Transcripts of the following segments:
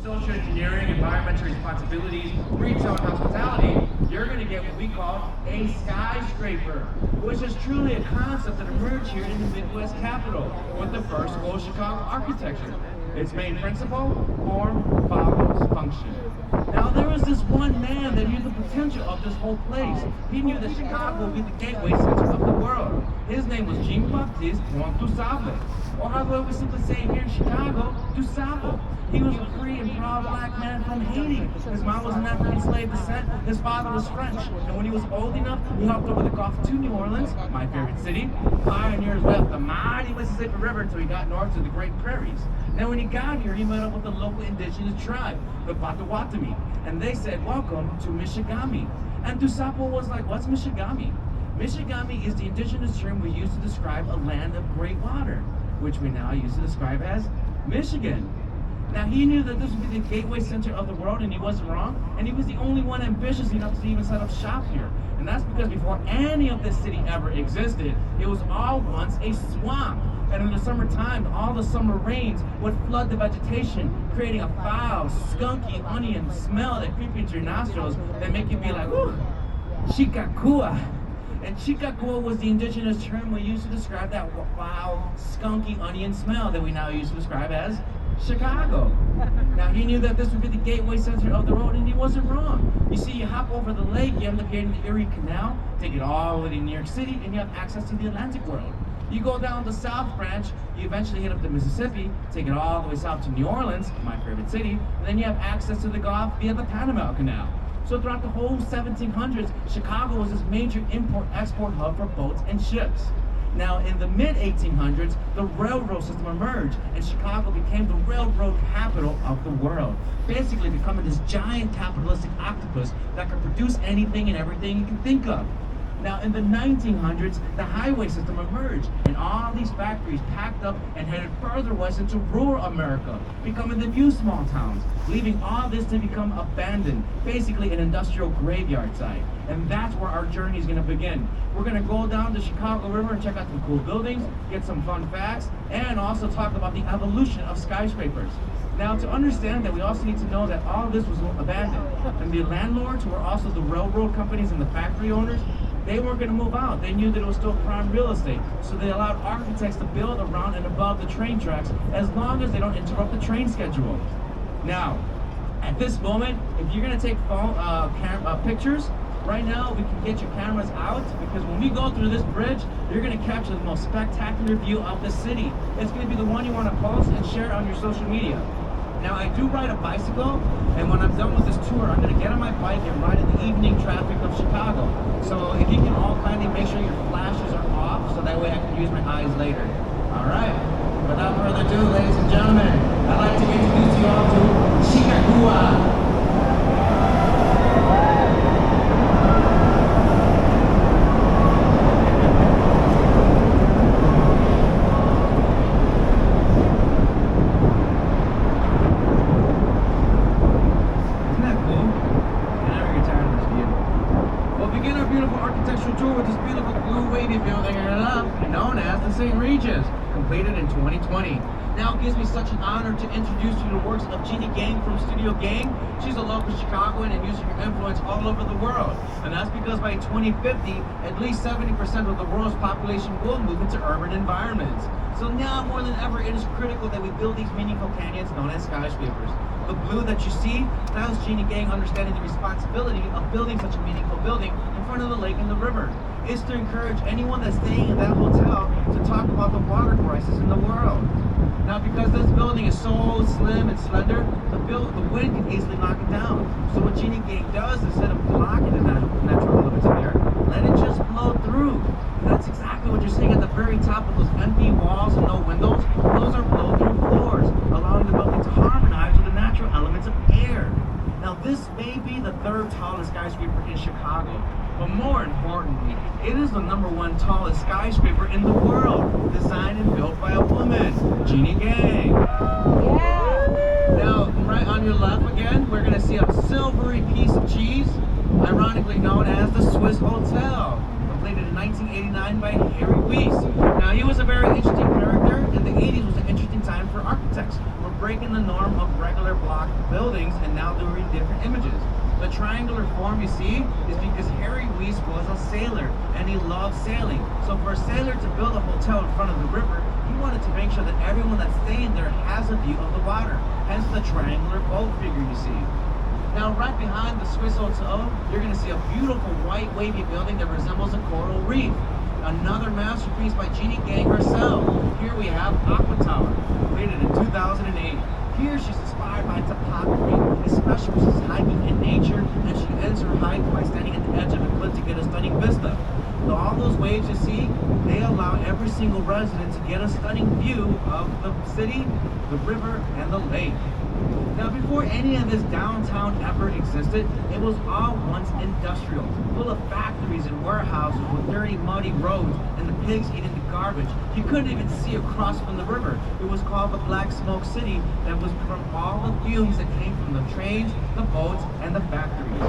social engineering, environmental responsibilities, retail and hospitality, you're going to get what we call a skyscraper, which is truly a concept that emerged here in the Midwest capital with the first old Chicago architecture. Its main principle, form follows function. Now there was this one man that knew the potential of this whole place. He knew that Chicago would be the gateway center of the world. His name was Jean-Baptiste Pontoussaint, or how we simply say here in Chicago, Dusable. He was a free and proud black man from Haiti. His mom was an African slave descent. His father was French. And when he was old enough, he hopped over the Gulf to New Orleans, my favorite city, pioneered his way up the mighty Mississippi River until he got north to the Great Prairies. Now when he got here, he met up with the local indigenous tribe, the Potawatomi, and they said, "Welcome to Michigami." And Dusable was like, "What's Michigami?" Michigami is the indigenous term we use to describe a land of great water, which we now use to describe as Michigan. Now he knew that this would be the gateway center of the world, and he wasn't wrong, and he was the only one ambitious enough to even set up shop here. And that's because before any of this city ever existed, it was all once a swamp. And in the summertime, all the summer rains would flood the vegetation, creating a foul, skunky, onion smell that creeps into your nostrils that make you be like, "Whew, Chicacua." And Chicacua was the indigenous term we used to describe that foul, skunky onion smell that we now use to describe as Chicago. Now he knew that this would be the gateway center of the road, and he wasn't wrong. You see, you hop over the lake, you end up getting the Erie Canal, take it all the way to New York City, and you have access to the Atlantic world. You go down the South Branch, you eventually hit up the Mississippi, take it all the way south to New Orleans, my favorite city, and then you have access to the Gulf via the Panama Canal. So throughout the whole 1700s, Chicago was this major import-export hub for boats and ships. Now, in the mid-1800s, the railroad system emerged, and Chicago became the railroad capital of the world, basically becoming this giant capitalistic octopus that could produce anything and everything you can think of. Now, in the 1900s, the highway system emerged, and all these factories packed up and headed further west into rural America, becoming the new small towns, leaving all this to become abandoned, basically an industrial graveyard site. And that's where our journey is going to begin. We're going to go down the Chicago River and check out some cool buildings, get some fun facts, and also talk about the evolution of skyscrapers. Now, to understand that, we also need to know that all of this was abandoned, and the landlords, who were also the railroad companies and the factory owners, they weren't going to move out. They knew that it was still prime real estate, so they allowed architects to build around and above the train tracks as long as they don't interrupt the train schedule. Now, at this moment, if you're going to take pictures, right now we can get your cameras out, because when we go through this bridge, you're going to capture the most spectacular view of the city. It's going to be the one you want to post and share on your social media. Now, I do ride a bicycle, and when I'm done with this tour, I'm going to get on my bike and ride in the evening traffic of Chicago. So if you can all kindly make sure your flashes are off, so that way I can use my eyes later. All right. Without further ado, ladies and gentlemen, I'd like to introduce you all to Chicago. Completed in 2020. Now it gives me such an honor to introduce you to the works of Jeannie Gang from Studio Gang. She's a local Chicagoan and using her influence all over the world. And that's because by 2050, at least 70% of the world's population will move into urban environments. So now more than ever, it is critical that we build these meaningful canyons known as skyscrapers. The blue that you see, that was Jeannie Gang understanding the responsibility of building such a meaningful building in front of the lake and the river. Is to encourage anyone that's staying in that hotel to talk about the water crisis in the world. Now, because this building is so slim and slender, the wind can easily knock it down. So what Jeannie Gang does, instead of blocking the natural elements of the air, let it just blow through. And that's exactly what you're seeing at the very top of those empty walls and no windows. Those are blow-through floors, allowing the building to harmonize with the natural elements of air. Now, this may be the third tallest skyscraper in Chicago, but more importantly, it is the #1 tallest skyscraper in the world, designed and built by a woman, Jeannie Gang. Yeah. Now, right on your left again, we're gonna see a silvery piece of cheese, ironically known as the Swiss Hotel, completed in 1989 by Harry Weiss. Now, he was a very interesting character. In the 80s was an interesting time time for architects. We're breaking the norm of regular block buildings and now doing different images. The triangular form you see is because Harry Weiss was a sailor and he loved sailing. So for a sailor to build a hotel in front of the river, he wanted to make sure that everyone that's staying there has a view of the water. Hence the triangular boat figure you see. Now right behind the Swiss Hotel, you're going to see a beautiful white wavy building that resembles a coral reef. Another masterpiece by Jeannie Gang herself. Here we have Aqua Tower, created in 2008. Here she's inspired by topography, especially when she's hiking in nature, and she ends her hike by standing at the edge of a cliff to get a stunning vista. So all those waves you see, they allow every single resident to get a stunning view of the city, the river, and the lake. Now before any of this downtown ever existed, it was all once industrial, full of factories and warehouses with dirty, muddy roads and the pigs eating the garbage. You couldn't even see across from the river. It was called the Black Smoke City, that was from all the fumes that came from the trains, the boats, and the factories.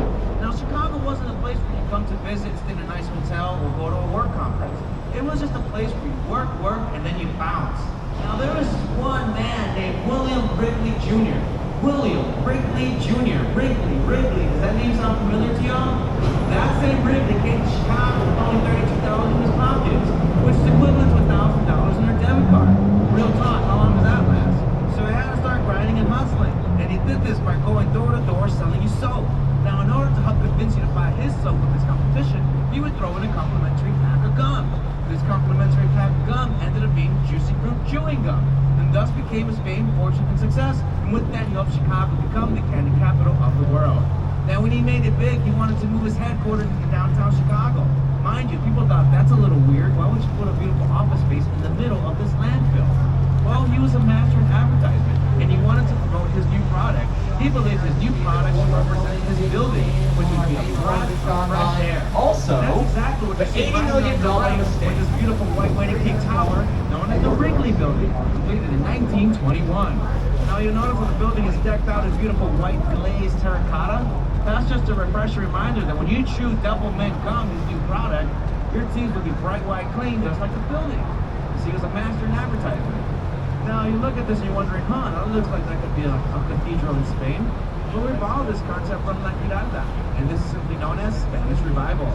Now Chicago wasn't a place where you come to visit and stay in a nice hotel or go to a work conference. It was just a place where you work, and then you bounce. Now there was one man named William Wrigley Jr. William Wrigley Jr. Wrigley. Does that name sound familiar to y'all? That same Wrigley came to Chicago with only $32 in his pockets, which is equivalent to $1,000 in her debit card. Real talk, how long does that last? So he had to start grinding and hustling, and he did this by going door to door selling you soap. Now in order to help convince you to buy his soap with his competition, he would throw in a complimentary pack of gum. This complimentary pack of gum ended up being juicy fruit chewing gum, and thus became his fame, fortune, and success. And with that, he helped Chicago become the candy capital of the world. Now, when he made it big, he wanted to move his headquarters to downtown Chicago. Mind you, people thought that's a little weird. Why would you put a beautiful office space in the middle of this landfill? Well, he was a master in advertisement, and he wanted to promote his new product. He believed his new product should represent his building, which would be a breath of fresh air. Also, that's exactly what the $80 million with this beautiful white waiting peak tower known as the Wrigley Building, completed in 1921. Now you'll notice that the building is decked out in beautiful white glazed terracotta. That's just a refresher reminder that when you chew double mint gum, his new product, your teeth will be bright white clean, just like the building. See, he was a master in advertisement. Now you look at this and you're wondering, that looks like that could be a cathedral in Spain. But we borrowed this concept from La Giralda, and this is simply known as Spanish Revival.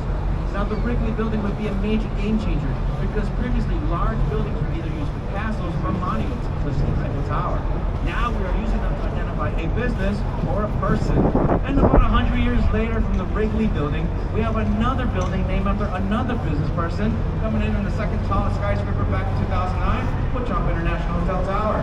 Now the Wrigley Building would be a major game changer because previously large buildings were either used for castles or monuments, such as the Eiffel Tower. Now we are using them to identify a business or a person. And about 100 years later from the Wrigley Building, we have another building named after another business person coming in the second tallest skyscraper back in 2009, with Trump International Hotel Tower.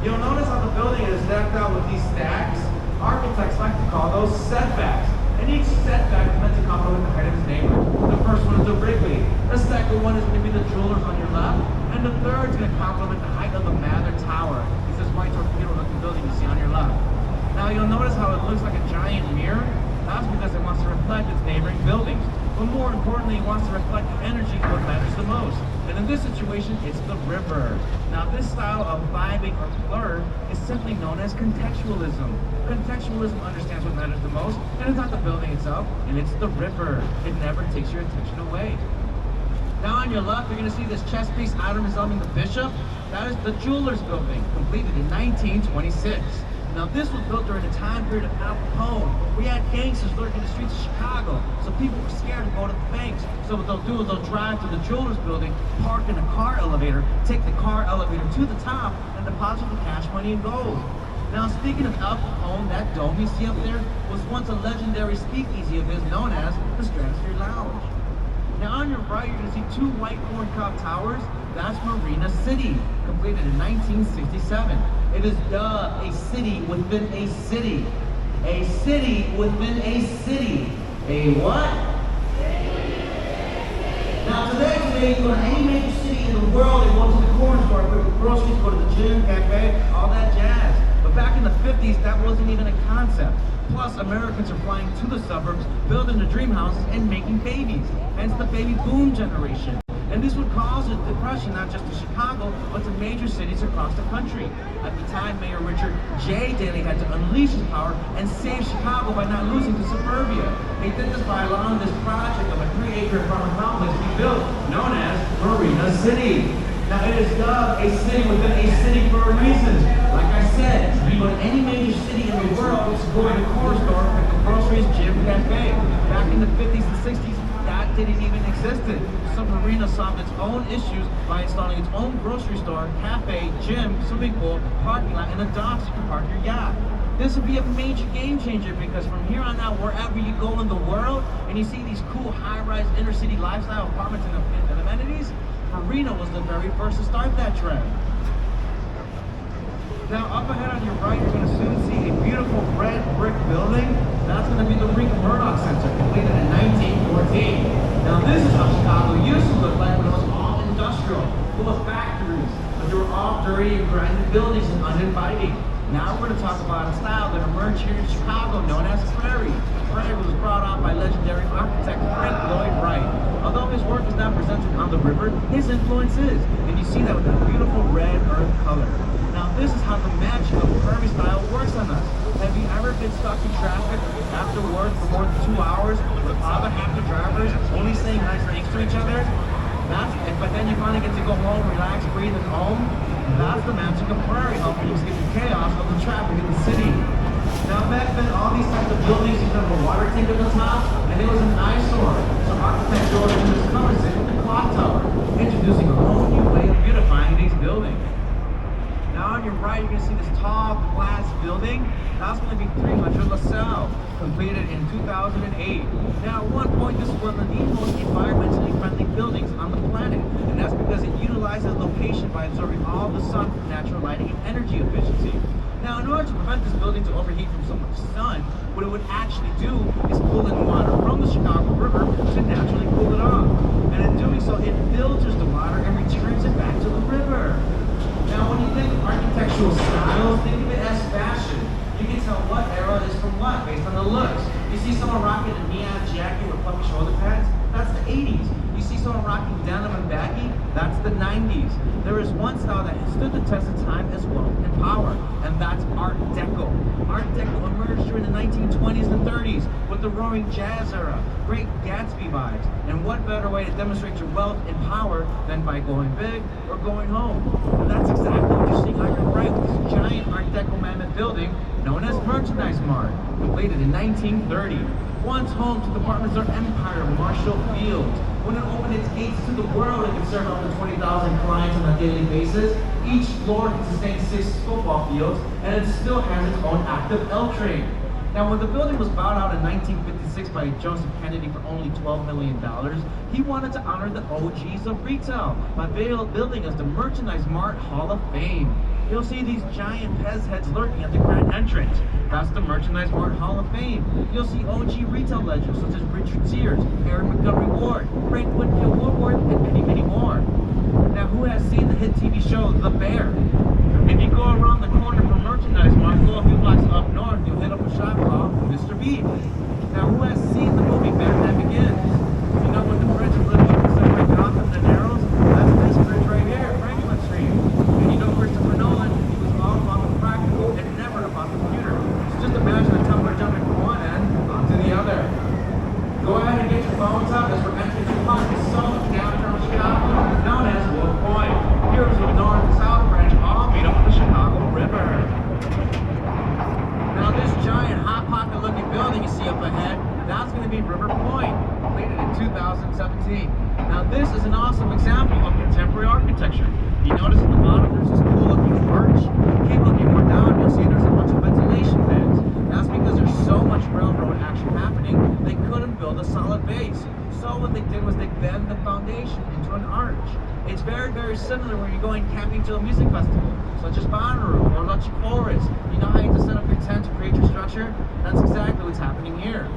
You'll notice how the building is decked out with these stacks. Architects like to call those setbacks. And each setback is meant to complement the height of his neighbor. The first one is the Wrigley. The second one is going to be the jewelers on your left. And the third is going to complement the height of the Mather Tower. It's this white torpedo-looking building you see on your left. Now you'll notice how it looks like a giant mirror. That's because it wants to reflect its neighboring buildings. But more importantly, it wants to reflect the energy of what matters the most. And in this situation, it's the river. Now this style of vibing or blur is simply known as contextualism. Contextualism understands what matters the most, and it's not the building itself, and it's the river. It never takes your attention away. Now on your left, you're going to see this chess piece item resembling the bishop. That is the Jewelers Building, completed in 1926. Now this was built during a time period of Al Capone. We had gangsters lurking the streets of Chicago, so people were scared to go to the banks. So what they'll do is they'll drive to the Jewelers Building, park in a car elevator, take the car elevator to the top, and deposit the cash money and gold. Now speaking of Al Capone, that dome you see up there was once a legendary speakeasy of his known as the Stratosphere Lounge. Now on your right, you're going to see two white corncob towers. That's Marina City, completed in 1967. It is a city within a city. A city within a city. A what? Now today, you go to any major city in the world and go to the corner store, go to the groceries, go to the gym, cafe, all that jazz. But back in the 50s, that wasn't even a concept. Plus, Americans are flying to the suburbs, building the dream houses, and making babies. Hence the baby boom generation. And this would cause a depression not just to Chicago, but to major cities across the country. At the time, Mayor Richard J. Daley had to unleash his power and save Chicago by not losing to suburbia. He did this by allowing this project of a 3-acre apartment complex to be built, known as Marina City. Now it is dubbed a city within a city for a reason. Like I said, you go to any major city in the world, it's go to the corner store, pick up groceries, gym, cafe. Back in the 50s and 60s, that didn't even exist. So Marina solved its own issues by installing its own grocery store, cafe, gym, swimming pool, parking lot, and a dock so you can park your yacht. This would be a major game changer because from here on out, wherever you go in the world and you see these cool high-rise inner-city lifestyle apartments and amenities, Marina was the very first to start that trend. Now up ahead on your right, you're going to soon see a beautiful red brick building. That's going to be the Rick Murdoch Center, completed in 1914. Now this is how Chicago used to look like when it was all industrial, full of factories, but they were all dirty and grimy buildings and uninviting. Now we're going to talk about a style that emerged here in Chicago known as Prairie. Prairie was brought out by legendary architect Frank Lloyd Wright. Although his work is not presented on the river, his influence is. And you see that with the beautiful red earth color. Now this is how the magic of Prairie style works on us. Have you ever been stuck in traffic after work for more than 2 hours with other half the drivers only saying nice things to each other? But then you finally get to go home, relax, breathe, and home. That's the magic of Prairie, helping you escape the chaos of the traffic in the city. Now back then, all these types of buildings used to have a water tank at the top, and it was an eyesore. So architectural engineers covers it with the clock tower, introducing a whole new way of beautifying these buildings. Now on your right, you're going to see this tall glass building. That's going to be 300 LaSalle, completed in 2008. Now at one point, this was one of the most environmentally friendly buildings on the planet, and that's because it utilizes location by absorbing all the sun from natural lighting and energy efficiency. Now, in order to prevent this building to overheat from so much sun, what it would actually do is pull in water from the Chicago River to naturally cool it off. And in doing so, it filters the water and returns it back to the river. Now, when you think of architectural styles, think of it as fashion. You can tell what era is from what based on the looks. You see someone rocking a neon jacket with puffy shoulder pads? That's the 80s. You see someone rocking denim and baggy? That's the 90s. There is one style that has stood the test of time as well in power, and that's Art Deco. Art Deco emerged during the 1920s and 30s with the roaring jazz era, great Gatsby vibes, and what better way to demonstrate your wealth and power than by going big or going home? And that's exactly what you're seeing on your right with this giant Art Deco mammoth building known as Merchandise Mart, completed in 1930. Once home to the department store empire of Marshall Field. When it opened its gates to the world, it could serve up to 20,000 clients on a daily basis. Each floor can sustain 6 football fields, and it still has its own active L train. Now, when the building was bought out in 1956 by Joseph Kennedy for only $12 million, he wanted to honor the OGs of retail by building us the Merchandise Mart Hall of Fame. You'll see these giant Pez heads lurking at the grand entrance. That's the Merchandise Mart Hall of Fame. You'll see OG retail legends such as Richard Sears, Aaron Montgomery Ward, Frank Winfield Woodward, and many, many more. Now, who has seen the hit TV show The Bear? If you go around the corner from Merchandise Mart, go a few blocks up north, you'll hit up a shop called Mr. Beef. Now, who has seen the movie Batman Begins? You know what the bridge is lit up to separate Gotham and Narrows? That's this bridge right here, Franklin Street. And you know Christopher Nolan, he was all about the practical and never about the computer. So just imagine a tumbler jumping from one end onto the other. Go ahead and get your phones out as we're entering the pocket zone of downtown Chicago, known as Wolf Point. Here's the north and south branch, all made up of the Chicago River. Now this giant hot pocket looking building you see up ahead, that's going to be River Point, completed in 2017. Now this is an awesome example of contemporary architecture. You notice at the bottom there's this cool looking arch. Keep looking more down, you'll see there's a bunch of ventilation fans. That's because there's so much railroad action happening, they couldn't build a solid base. So what they did was they bend the foundation into an arch. It's very, very similar when you're going camping to a music festival, such as Bonnaroo or Lucky Forest. You know how you have to set up your tent to create your structure? That's exactly what's happening here.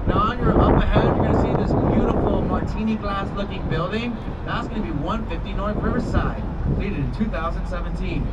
Now on your up ahead, you're going to see this beautiful martini glass looking building. That's going to be 150 North Riverside, completed in 2017.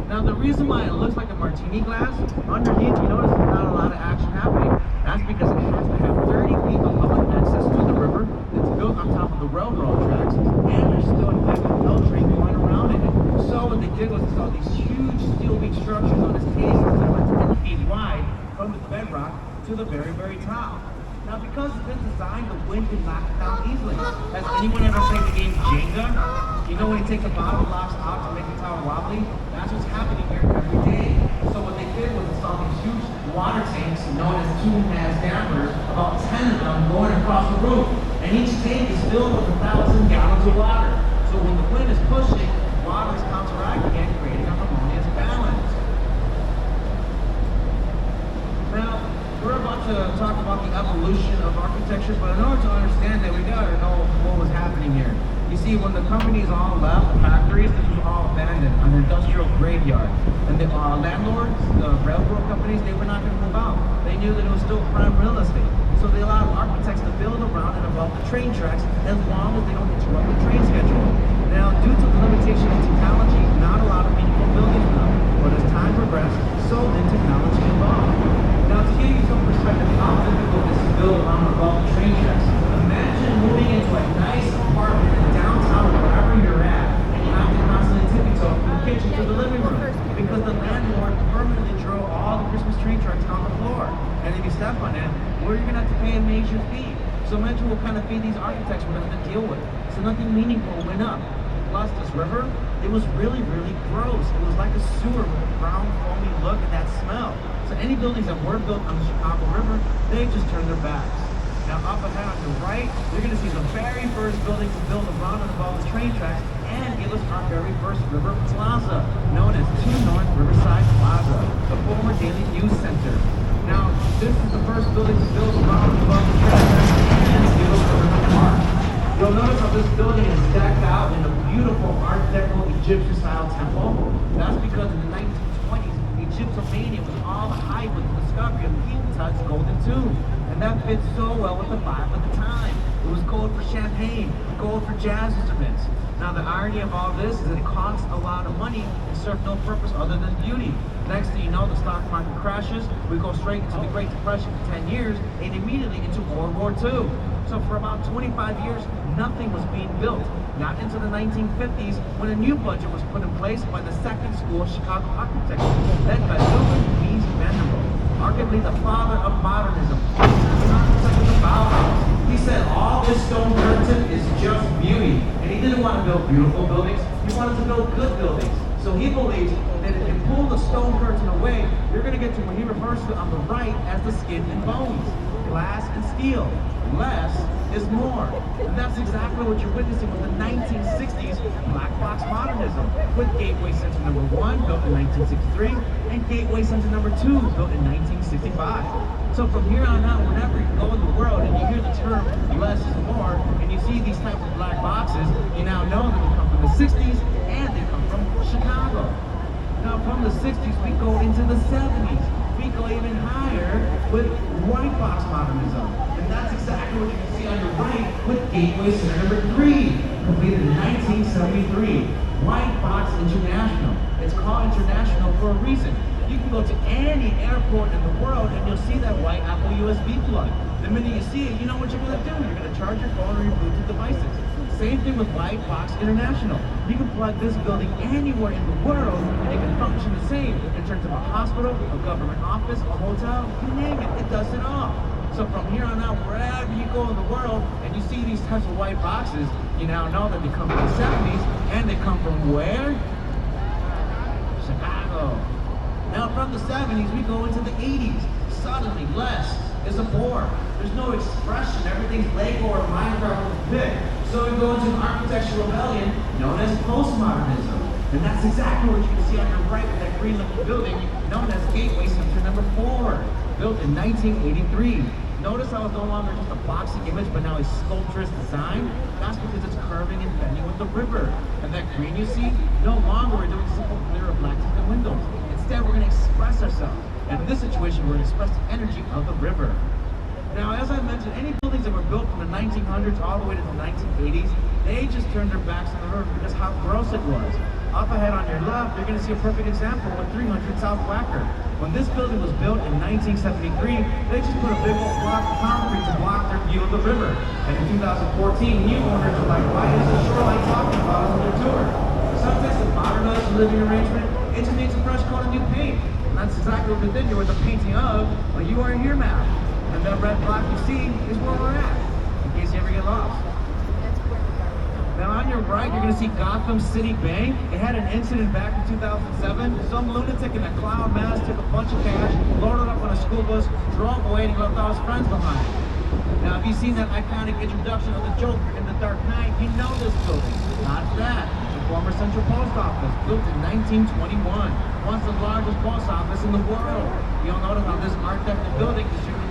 Now the reason why it looks like a martini glass, underneath you notice there's not a lot of action happening. That's because it has to have 30 feet of public access to the river. It's built on top of the railroad tracks, and there's still an active L train going around in it. So what they did was install these huge steel beam structures known as cases that are 10 feet wide from the bedrock to the very, very top. Now because it's been designed, the wind can knock it down easily. Has anyone ever played the game Jenga? You know when you take the bottom blocks out to make the tower wobbly? That's what's happening here every day. So what they did was install these huge water tanks known as 2.5 dampers, about 10 of them going across the roof. And each tank is filled with 1,000 gallons of water. So when the wind is pushing, water is counteracting and creating a harmonious balance. Now, we're about to talk about the evolution of architecture, but in order to understand that, we gotta know what was happening here. You see, when the companies all left the factories, this was all abandoned, an industrial graveyard. And the landlords, the railroad companies, they were not going to move out. They knew that it was still prime real estate. So they allowed architects to build around and above the train tracks as long as they don't interrupt the train schedule. Now, due to the limitation of technology, not a lot of meaningful buildings now. But as time progressed, so did technology evolve. Now, to give you some perspective how difficult it is to build around and above the train tracks, imagine moving into a nice apartment in downtown, wherever you're at, and you have to constantly tippy-toe from the kitchen to the living room because the landlord permanently drew all the Christmas tree tracks on the floor. And if you step on it, well, you're going to have to pay a major fee. So imagine what kind of fee these architects were going to deal with. So nothing meaningful went up. Plus, this river, it was really, really gross. It was like a sewer with a brown, foamy look and that smell. So any buildings that were built on the Chicago River, they just turned their backs. Now up ahead on the right, you're going to see the very first building to build around and above the train tracks and give us our very first river plaza, known as 2 North Riverside Plaza, the former Daily News Center. Now, this is the first building to build around and above the train tracks and give us a river park. You'll notice how this building is decked out in a beautiful Art Deco Egyptian-style temple. That's because in the 1920s, Egyptomania was all the hype with the discovery of King Tut's golden tomb. And that fits so well with the vibe of the time. It was gold for champagne, gold for jazz instruments. Now the irony of all this is that it costs a lot of money and serves no purpose other than beauty. Next thing you know, the stock market crashes, we go straight into the Great Depression for 10 years, and immediately into World War II. So for about 25 years, nothing was being built. Not until the 1950s, when a new budget was put in place by the second school of Chicago architecture, led by Louis Mies van der Rohe, arguably the father of modernism. An architect of the Bauhaus. He said all this stone curtain is just beauty. And he didn't want to build beautiful buildings, he wanted to build good buildings. So he believes that if you pull the stone curtain away, you're going to get to what he refers to on the right as the skin and bones, glass and steel. Less is more. And that's exactly what you're witnessing with the 1960s black box modernism, with Gateway Center number 1 built in 1963 and Gateway Center number 2 built in 1965. So from here on out, whenever you go in the world and you hear the term less is more, and you see these types of black boxes, you now know that they come from the 60s and they come from Chicago. Now from the 60s, we go into the 70s. We go even higher with white box modernism. And that's exactly what you can see on your right with Gateway Center number 3, completed in 1973. White Box International. It's called International for a reason. You can go to any airport in the world and you'll see that white Apple USB plug. The minute you see it, you know what you're going to do. You're going to charge your phone or your Bluetooth devices. Same thing with White Box International. You can plug this building anywhere in the world and it can function the same in terms of a hospital, a government office, a hotel, you name it, it does it all. So from here on out, wherever you go in the world and you see these types of white boxes, you now know that they come from the 70s and they come from where? Chicago. Now from the 70s, we go into the 80s. Suddenly, less is a bore. There's no expression. Everything's Lego or Minecraft with a pick. So we go into an architectural rebellion known as postmodernism. And that's exactly what you can see on your right with that green-looking building known as Gateway Center number 4, built in 1983. Notice how it's no longer just a boxy image, but now a sculpturous design. That's because it's curving and bending with the river. And that green you see, no longer we're doing simple clear of black tinted windows. Instead, we're going to express ourselves. And in this situation, we're going to express the energy of the river. Now, as I mentioned, any buildings that were built from the 1900s all the way to the 1980s, they just turned their backs on the river because how gross it was. Up ahead on your left, you're going to see a perfect example with 300 South Wacker. When this building was built in 1973, they just put a big old block of concrete to block their view of the river. And in 2014, new owners are like, why is the shoreline talking about us on their tour? Sometimes the modernized living arrangement, it just needs a fresh coat of new paint. And that's exactly what they did here with the painting of a You Are Here map. And that red block you see is where we're at, in case you ever get lost. Now Now on your right, you're going to see Gotham City Bank. It had an incident back in 2007. Some lunatic in a clown mask took a bunch of cash, loaded up on a school bus, drove away, and he left all his friends behind. Now, if you've seen that iconic introduction of the Joker in The Dark Knight, you know this building. Not that. The former Central Post Office, built in 1921. Once the largest post office in the world. You'll notice how this Art Deco building is usually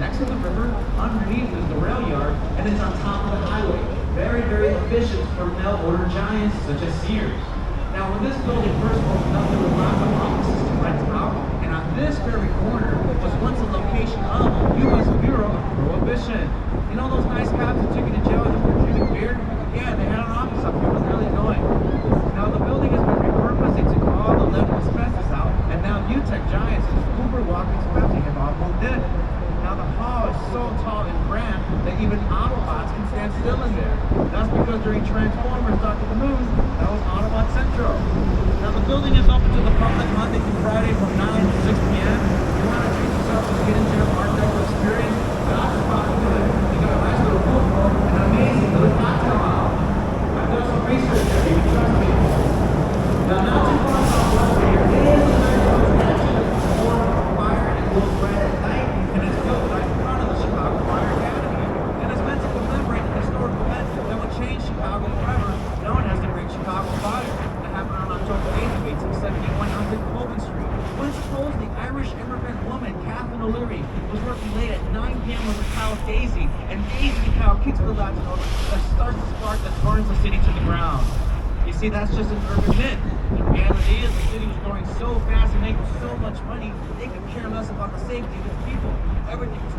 next to the river, underneath is the rail yard, and it's on top of the highway. Very, very ambitious for mail-order giants such as Sears. Now, when this building first opened up, there were lots of offices to rent out, and on this very corner was once a location of U.S. Bureau of Prohibition. You know those nice cops that took you to jail for drinking beer? Yeah, they had an office up here. It was really annoying. Now, the building has been repurposed. They took all the lead and asbestos out, and now U-Tech giants and Uber Walking Specialty have all moved in. Now the hall is so tall and grand that even Autobots can stand still in there. That's because during Transformers Dark of the Moon, that was Autobot Central. Now the building is open to the public Monday through Friday from 9 to 6 p.m. If you want to treat yourself and get into your Art Deco experience, that's the spot to do it. You got a nice little food court and an amazing little cocktail hour. I've done some research there, you can trust me. Now not too far southwest of here is the Chicago Riverwalk, a fire and it goes red at night. Right in front of the Chicago Fire Academy, and it's meant to commemorate an historic event that would change Chicago forever, known as the Great Chicago Fire, that happened on October 8th of 1871 on Colvin Street. When supposedly Irish immigrant woman Kathleen O'Leary was working late at 9 p.m. with her cow Daisy, and Daisy cow kicks the latch over that starts the spark that burns the city to the ground. You see, that's just an urban myth. The reality is the city was growing so fast and making so much money, they could care less about the safety of its people. Everything was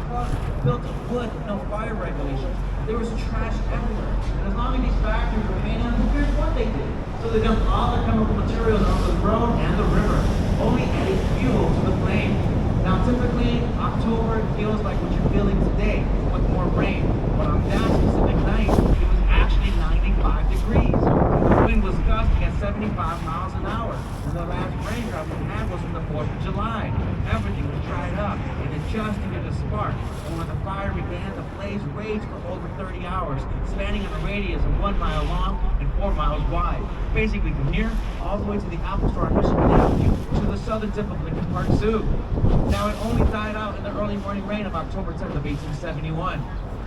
built of wood with no fire regulations. There was trash everywhere. And as long as these factories were paying them, who cares what they did? So they dumped all their chemical materials onto the road and the river, only adding fuel to the flame. Now typically, October feels like what you're feeling today, with more rain. But on that specific night, it was actually 95 degrees. The wind was gusting at 75 miles an hour. And the last raindrop we had was from the 4th of July. Everything was dried up, and it just needed a spark. And when the fire began, the blaze raged for over 30 hours, spanning in a radius of 1 mile long and 4 miles wide. Basically from here, all the way to the Apple Store on Michigan Avenue, to the southern tip of Lincoln Park Zoo. Now it only died out in the early morning rain of October 10th of 1871.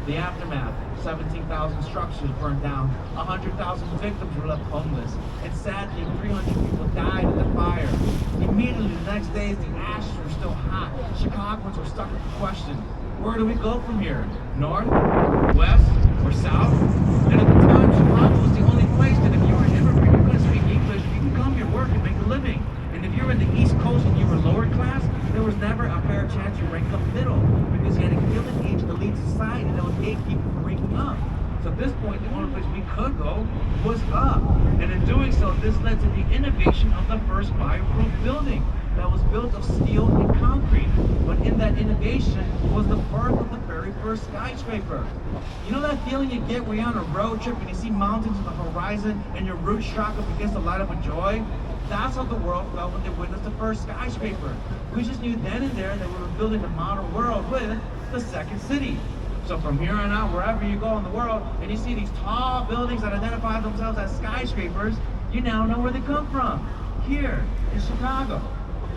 The aftermath, 17,000 structures burned down, 100,000 victims were left homeless, and sadly 300 people died in the fire. Immediately the next day, the ashes were still hot. Chicagoans were stuck with the question, where do we go from here? North, west, or south? And at the time, Chicago was the only place that if you were an immigrant, you couldn't speak English, you could come here, work, and make a living. And if you were in the East Coast and you were lower class, there was never a fair chance you rank up middle, because you had a Gilded Age elite society that would gatekeep from ranking up. So at this point, the only place we could go was up. And in doing so, this led to the innovation of the first fireproof building that was built of steel and concrete. But in that innovation was the birth of the very first skyscraper. You know that feeling you get when you're on a road trip and you see mountains on the horizon and your roots shock up against the light of a joy? That's how the world felt when they witnessed the first skyscraper. We just knew then and there that we were building a modern world with the second city. So from here on out, wherever you go in the world, and you see these tall buildings that identify themselves as skyscrapers, you now know where they come from. Here in Chicago.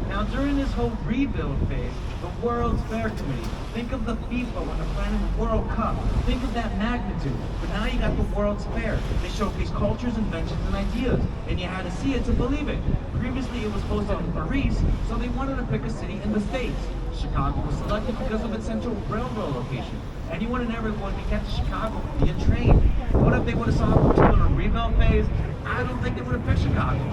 Now during this whole rebuild phase, the World's Fair Committee, think of the FIFA when they're planning the World Cup. Think of that magnitude. But now you got the World's Fair. They showcase cultures, inventions, and ideas. And you had to see it to believe it. Previously it was hosted in Paris, so they wanted to pick a city in the States. Chicago was selected because of its central railroad location. Anyone and everyone can get to Chicago via train. What if they would have saw a particular rebuild phase? I don't think they would have picked Chicago.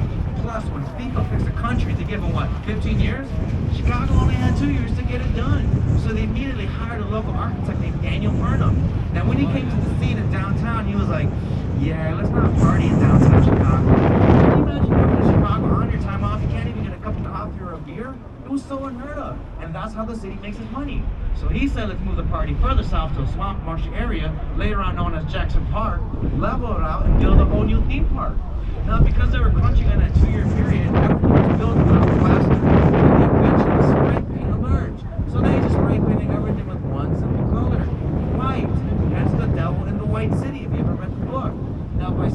Plus, when FIFA picks a country to give them, what, 15 years? Chicago only had 2 years to get it done. So they immediately hired a local architect named Daniel Burnham. Now, when he came to the scene in downtown, he was like, yeah, let's not party in downtown Chicago. Can you imagine going to Chicago on your time off? You can't even get a cup of coffee or a beer? It was so unheard of. And that's how the city makes its money. So he said, let's move the party further south to a swamp marshy area, later on known as Jackson Park, level it out, and build a whole new theme park. Now, because they were crunching in a 2-year period, everything was built without plastic, and the invention of spray paint emerged. So they just spray painted everything with one simple color, white. Hence the devil in the white city, if you ever read the book. Now, by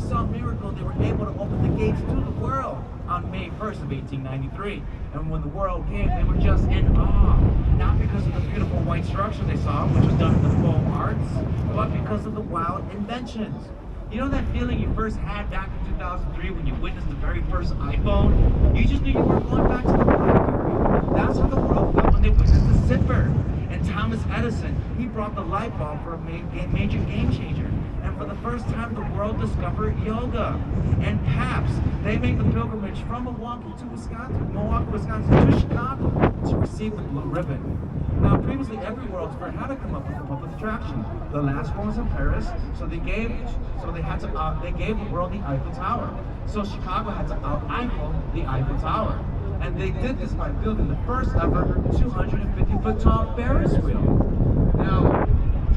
opened the gates to the world on May 1st of 1893. And when the world came, they were just in awe. Not because of the beautiful white structure they saw, which was done in the faux arts, but because of the wild inventions. You know that feeling you first had back in 2003 when you witnessed the very first iPhone? You just knew you were going back to the BlackBerry. That's how the world felt when they witnessed the zipper. And Thomas Edison, he brought the light bulb for a major game changer. And for the first time, the world discovered yoga. And Paps, they made the pilgrimage from Milwaukee, Wisconsin to Chicago to receive the blue ribbon. Now, previously, every World's Fair had to come up with a public attraction. The last one was in Paris, so they gave the world the Eiffel Tower. So Chicago had to out-Eiffel the Eiffel Tower. And they did this by building the first ever 250-foot tall Ferris wheel. Now,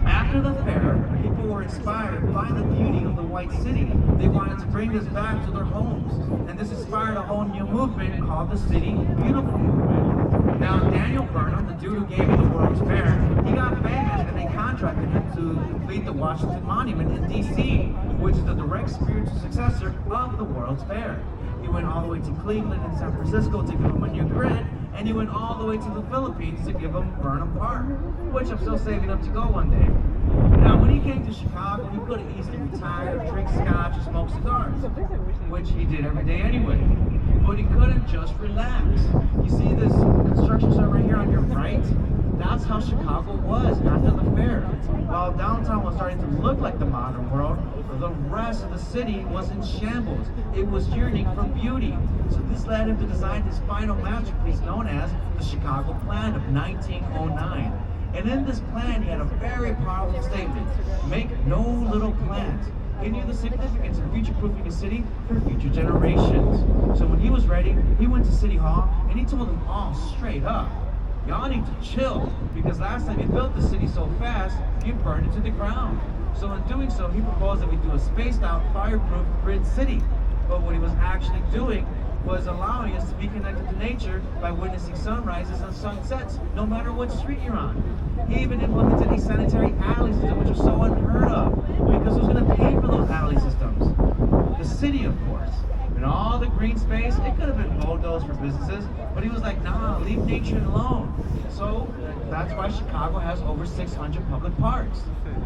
after the fair, people were inspired by the beauty of the White City. They wanted to bring this back to their homes. And this inspired a whole new movement called the City Beautiful movement. Now, Daniel Burnham, the dude who gave me the World's Fair, he got famous and they contracted him to complete the Washington Monument in D.C., which is the direct spiritual successor of the World's Fair. He went all the way to Cleveland and San Francisco to give him a new grid, and he went all the way to the Philippines to give him Burnham Park, which I'm still saving up to go one day. Now, when he came to Chicago, he could have easily retired, drink scotch, and smoke cigars, which he did every day anyway. But he couldn't just relax. You see this construction site right here on your right? That's how Chicago was after the fair. While downtown was starting to look like the modern world, the rest of the city was in shambles. It was yearning for beauty. So this led him to design his final masterpiece known as the Chicago Plan of 1909. And in this plan, he had a very powerful statement: make no little plans. He knew the significance of future-proofing a city for future generations. So when he was ready, he went to City Hall and he told them all straight up, y'all need to chill, because last time you built the city so fast, you burned it to the ground. So in doing so, he proposed that we do a spaced-out, fireproof grid city. But what he was actually doing was allowing us to be connected to nature by witnessing sunrises and sunsets, no matter what street you're on. He even implemented a sanitary alley system, which was so unheard of, because who's going to pay for those alley systems? The city, of course. And all the green space, it could have been bulldozed for businesses, but he was like, nah, leave nature alone. So that's why Chicago has over 600 public parks.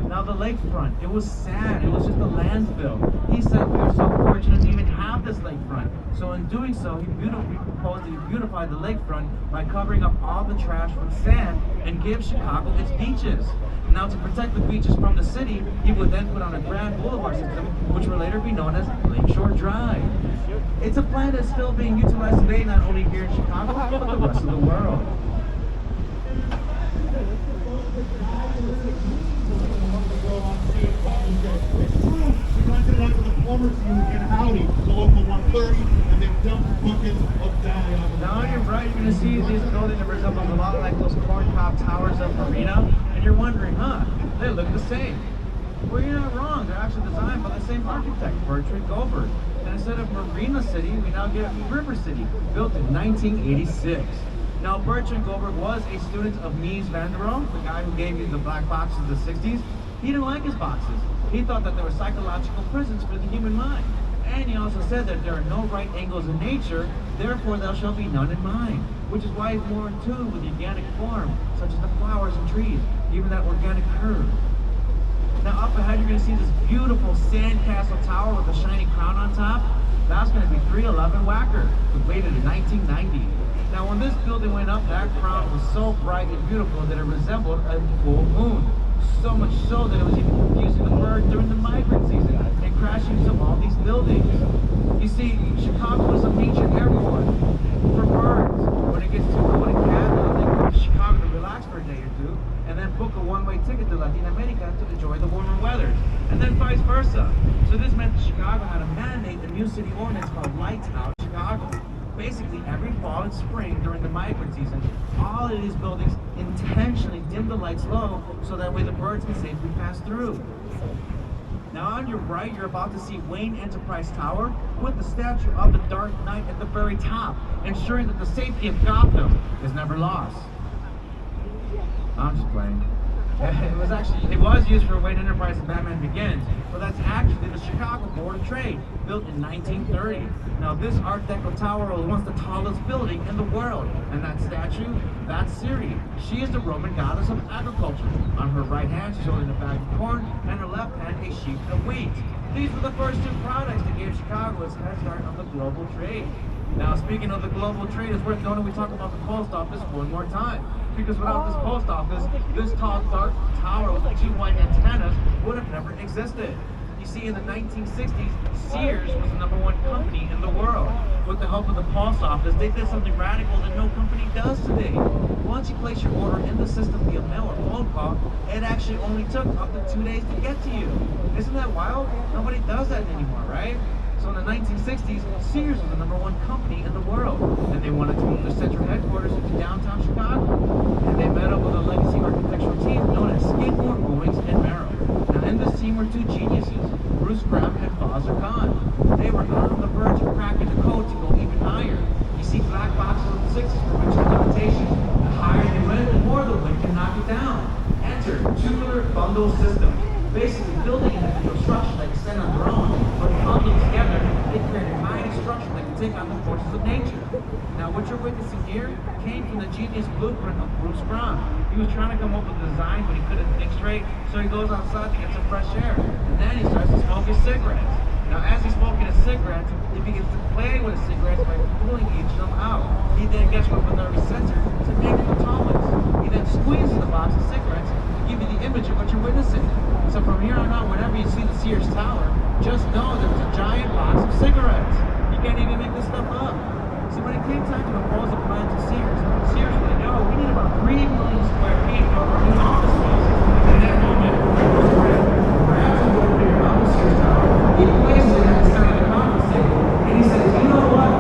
Now the lakefront, it was sad, it was just a landfill. He said we were so fortunate to even have this lakefront. So in doing so, he proposed to beautify the lakefront by covering up all the trash with sand and give Chicago its beaches. Now to protect the beaches from the city, he would then put on a grand boulevard system, which would later be known as Lakeshore Drive. It's a plan that's still being utilized today, not only here in Chicago, but the rest of the world. We rented it out to the former team in Howdy, the local 130, and they dumped buckets of dye on them. Now you're right, you're going to see these buildings that resemble a lot like those corncob towers of Marina, and you're wondering, they look the same. Well, you're not wrong, they're actually designed by the same architect, Bertrand Goldberg. And instead of Marina City, we now get River City, built in 1986. Now, Bertrand Goldberg was a student of Mies van der Rohe, the guy who gave you the black boxes in the 60s. He didn't like his boxes. He thought that they were psychological prisons for the human mind. And he also said that there are no right angles in nature, therefore there shall be none in mind. Which is why he's more in tune with the organic form, such as the flowers and trees, even that organic curve. Now up ahead, you're going to see this beautiful sandcastle tower with a shiny crown on top. That's going to be 311 Wacker, completed in 1990. Now when this building went up, that crown was so bright and beautiful that it resembled a full moon. So much so that it was even confusing the birds during the migrant season and crashing into all these buildings. You see, Chicago is a major airport for birds. When it gets too cold in Canada, they come to Chicago to relax for a day or two, and then book a one-way ticket to Latin America to enjoy the warmer weather, and then vice versa. So this meant that Chicago had to mandate a new city ordinance called Lights Out Chicago. Basically, every fall and spring during the migrant season, all of these buildings intentionally dim the lights low so that way the birds can safely pass through. Now on your right, you're about to see Wayne Enterprise Tower with the statue of the Dark Knight at the very top, ensuring that the safety of Gotham is never lost. I'm just playing. It was used for Wayne Enterprises Batman Begins, but that's actually the Chicago Board of Trade, built in 1930. Now this Art Deco tower was once the tallest building in the world, and that statue, that's Ceres. She is the Roman goddess of agriculture. On her right hand, she's holding a bag of corn, and her left hand, a sheaf of wheat. These were the first two products that gave Chicago its head start on the global trade. Now, speaking of the global trade, it's worth noting we talk about the post office one more time. Because without this post office, this tall, dark tower with the two white antennas would have never existed. You see, in the 1960s, Sears was the #1 company in the world. With the help of the post office, they did something radical that no company does today. Once you place your order in the system via mail or phone call, it actually only took up to 2 days to get to you. Isn't that wild? Nobody does that anymore, right? So in the 1960s, Sears was the #1 company in the world, and they wanted to move their central headquarters into downtown Chicago. And they met up with a legacy architectural team known as Skidmore, Owings, and Merrill. Now in this team were two geniuses, Bruce Graham and Fazlur Khan. They were on the verge of cracking the code to go even higher. You see, black boxes of the 60s were mentioned limitations. The higher they went, the more the wind can knock it down. Enter tubular bundle system. Basically, building an individual structure that can stand on their own, but bundled together, they create a mighty structure that can take on the forces of nature. Now, what you're witnessing here came from the genius blueprint of Bruce Graham. He was trying to come up with a design, but he couldn't think straight, so he goes outside to get some fresh air. And then he starts to smoke his cigarettes. Now, as he's smoking his cigarettes, he begins to play with his cigarettes by pulling each of them out. He then gets one of the nervous sensor to make it autonomous. He then squeezes the box of cigarettes to give you the image of what you're witnessing. So from here on out, whenever you see the Sears Tower, just know that it's a giant box of cigarettes. You can't even make this stuff up. See, when it came time to propose a plan to Sears was like, yo, we need about 3 million square feet of our new office space. In that moment, Bruce Graham grabs a door here on the Sears Tower, he placed it at the center of the conference table, and he says, you know what?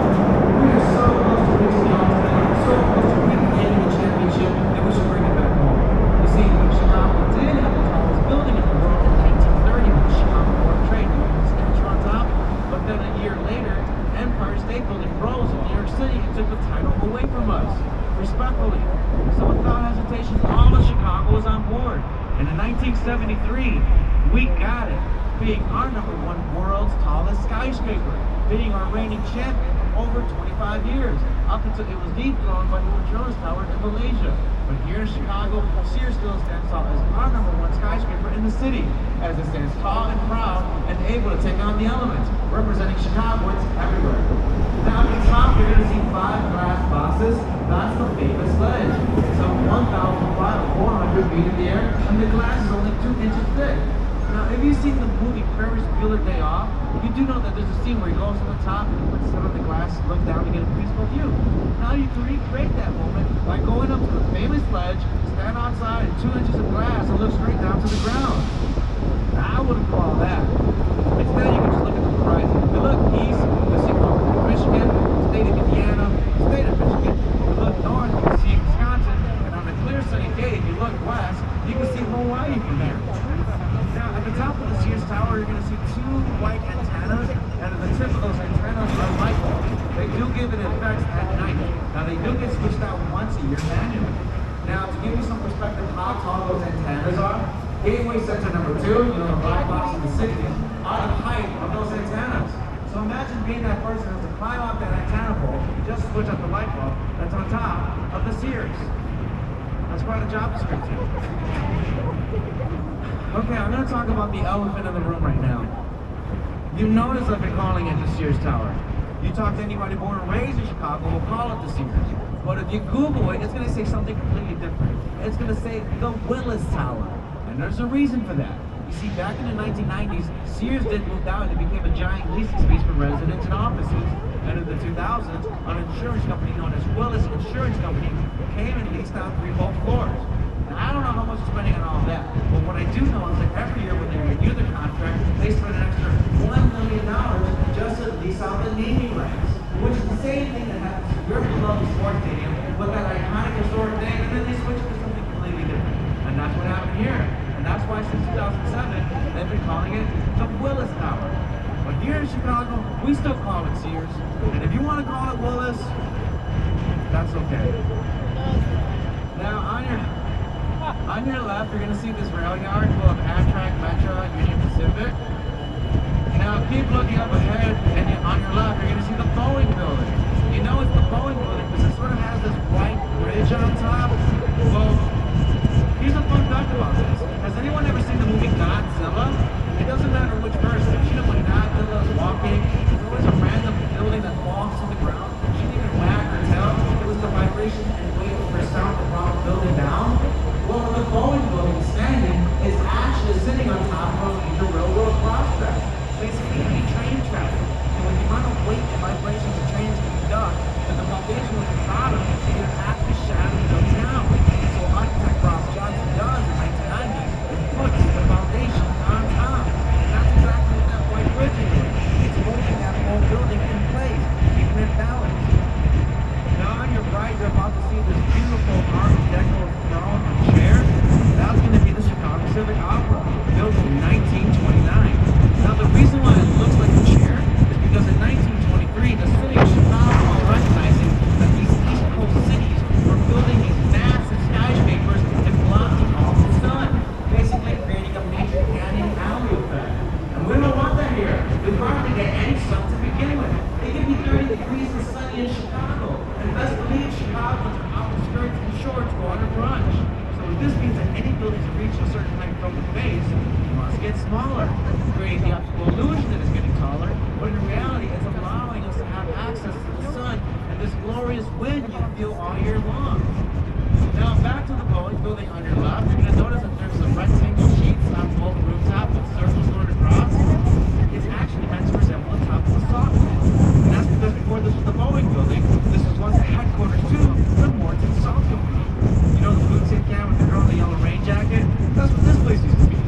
We are so close to reaching the ultimate, so close to winning the championship, that we should bring it back home. You see, Chicago did have the tallest building in the world in 1930 with the Chicago Board of Trade, with the statue on top, but then a year later, Empire State Building rose in New York City and took the title away from us, respectfully. So without hesitation, all of Chicago was on board. And in 1973, we got it, being our #1 world's tallest skyscraper, beating our reigning champion over 25 years, up until it was dethroned by the Petronas Tower in Malaysia. But here in Chicago, Sears still stands tall as our #1 skyscraper in the city, as it stands tall and proud and able to take on the elements, representing Chicagoans everywhere. Now at the top, you're going to see 5 glass boxes. That's the famous ledge. It's up 1,400 feet in the air, and the glass is only 2 inches thick. Now, if you've seen the movie Ferris Bueller's Day Off, you do know that there's a scene where he goes to the top and he puts some of the glass, look down to get a peaceful view. Now you can recreate that moment by going up to the famous ledge, stand outside in 2 inches of glass, and look straight down to the ground. Now, I wouldn't call that. Instead, you can just look at the horizon. If you look east, you see Michigan, state of Indiana, state of Michigan. If you look north, you can see Wisconsin, and on a clear sunny day, if you look west, you can see Hawaii from there. Now, at the top of the Sears Tower, you're going to see 2 white antennas, and at the tip of those antennas are light bulbs. They do give it effects at night. Now, they do get switched out once a year manually. Now, to give you some perspective how tall those antennas are, Gateway Center number 2, you know, the black box in the 60s, are the height of those antennas. So imagine being that person who has to climb up that antenna pole just to switch out the light bulb that's on top of the Sears. That's quite a job description. Okay, I'm going to talk about the elephant in the room right now. You notice I've been calling it the Sears Tower. You talk to anybody born and raised in Chicago, we'll call it the Sears. But if you Google it, it's going to say something completely different. It's going to say the Willis Tower. And there's a reason for that. You see, back in the 1990s, Sears did move out and it became a giant leasing space for residents and offices. And in the 2000s, an insurance company known as Willis Insurance Company came and leased out 3 whole floors. Now, I don't know how much they're spending on all that, but what I do know is that every year when they renew the contract, they spend an extra $1 million just to lease out the naming rights, which is the same thing that happens to your beloved sports stadium with that iconic historic name, and then they switch it to something completely different. And that's what happened here. And that's why since 2007, they've been calling it the Willis Tower. But here in Chicago, we still call it Sears. And if you want to call it Willis, that's okay. Now, on your... On your left, you're going to see this rail yard full of Amtrak, Metro, and Union Pacific. Now keep looking up ahead, and on your left, you're going to see the Boeing building. You know it's the Boeing building because it sort of has this white bridge on top. Well, here's a fun fact about this. Has anyone ever seen the movie Godzilla? It doesn't matter which version. You know when Godzilla is walking, there's always a random building that falls to the ground. She didn't even wag or tell. It was the vibration and weight for sound that brought the building down. Well, the Boeing building standing is actually sitting on top of a major railroad cross-track. Basically, any train traffic. And when the amount of weight and vibrations the trains can conduct, and the foundation was at the bottom, it actually shatters them down. So architect Ross Johnson does in 1990 is puts the foundation on top. And that's exactly what that white bridge is doing. It's holding that whole building in place, keeping it balanced. Now on your right, you're about to see this beautiful Art Deco throne and chair. That's going to be the Chicago Civic Opera, built in 1929. Now the reason why it looks like a chair is because in 1923, the city of Chicago, while recognizing that these East Coast cities were building these massive skyscrapers and blocking off the sun, basically creating a major canyon alley effect. And we don't want that here. We hardly get any sun to begin with. It can be 30 degrees and sunny in Chicago. And best believe Chicagoans are out in skirts and shorts going to brunch. So this means that any building to reach a certain height from the base must get smaller, creating the optical illusion that it's getting taller, but in reality it's allowing us to have access to the sun and this glorious wind you feel all year long. Now back to the Boeing building on your left, you're going to notice that there's some rectangle sheets on both rooftops with circles going across. It's actually meant to resemble the top of a sock pit. And that's because before this was the Boeing building, this was once the headquarters to the Morton Salt Company. You know the food tin can with the girl in the yellow rain jacket? That's what this place used to be.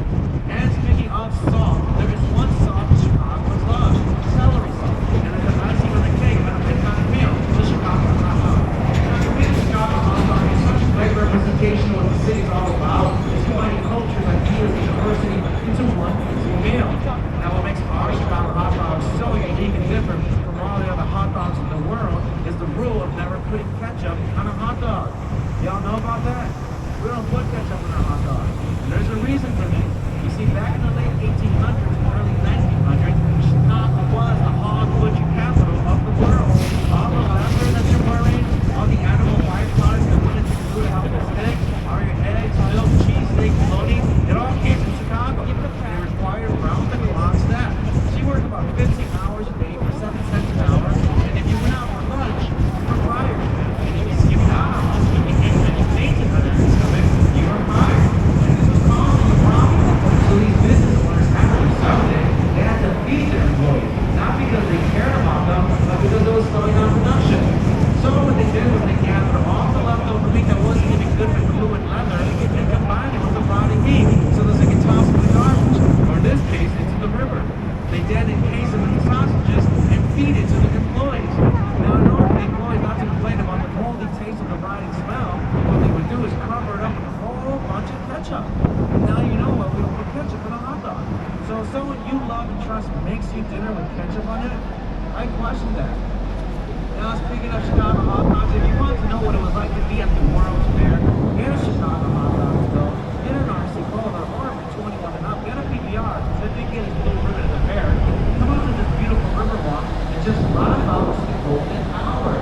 And speaking of salt, there is one salt that Chicagoans love, celery salt. And it is not even a cake, but a big-time meal, the Chicago hot dog. Now, to me, the Chicago hot dog is such a great representation of what the city's all about. It's combining cultures, ideas, and diversity into one beautiful meal. Now, what makes our Chicago hot dog so unique and different from all the other hot dogs in the world is the rule of never putting ketchup on a hot dog. Y'all know about that? We don't put ketchup on our hot dog. And there's a reason for this. You see, back in the late 1800s and early 1900s, Chicago was the hog butcher capital of the world. All the leather that you're wearing, all the animal byproducts that went into food to help us stick, all your eggs, milk, cheese, steak, bologna, it all came from Chicago. They required round-the-clock staff. She worked about 15 hours a day for 7 cents an hour, and if you went out for lunch, you were fired. And if you skipped out, and you fainted under your stomach, you were fired. And this was causing a problem. So these business owners had to do something. They had to feed their employees, not because they cared about them, but because it was slowing down production. So what they did was they gathered all the leftover meat that wasn't even good for glue and leather and combined it with the rotting meat so that they could toss it in the garbage, or in this case, into the river. They then encase it with the sausages and feed it to the employees. Now, in order for the employees not to complain about the moldy taste of the rotting smell, what they would do is cover it up with a whole bunch of ketchup. Now you know what, we don't put ketchup in a hot dog. So if someone you love and trust makes you dinner with ketchup on it, I question that. Now speaking of Chicago hot dogs, if you want to know what it was like to be at the World's Fair, get a Chicago hot dog still, get an RC Cola, or if you're 21 and up, get a PBR, so if you get a little ribbon at the fair, come out to this beautiful Riverwalk and just ride out to the golden hour.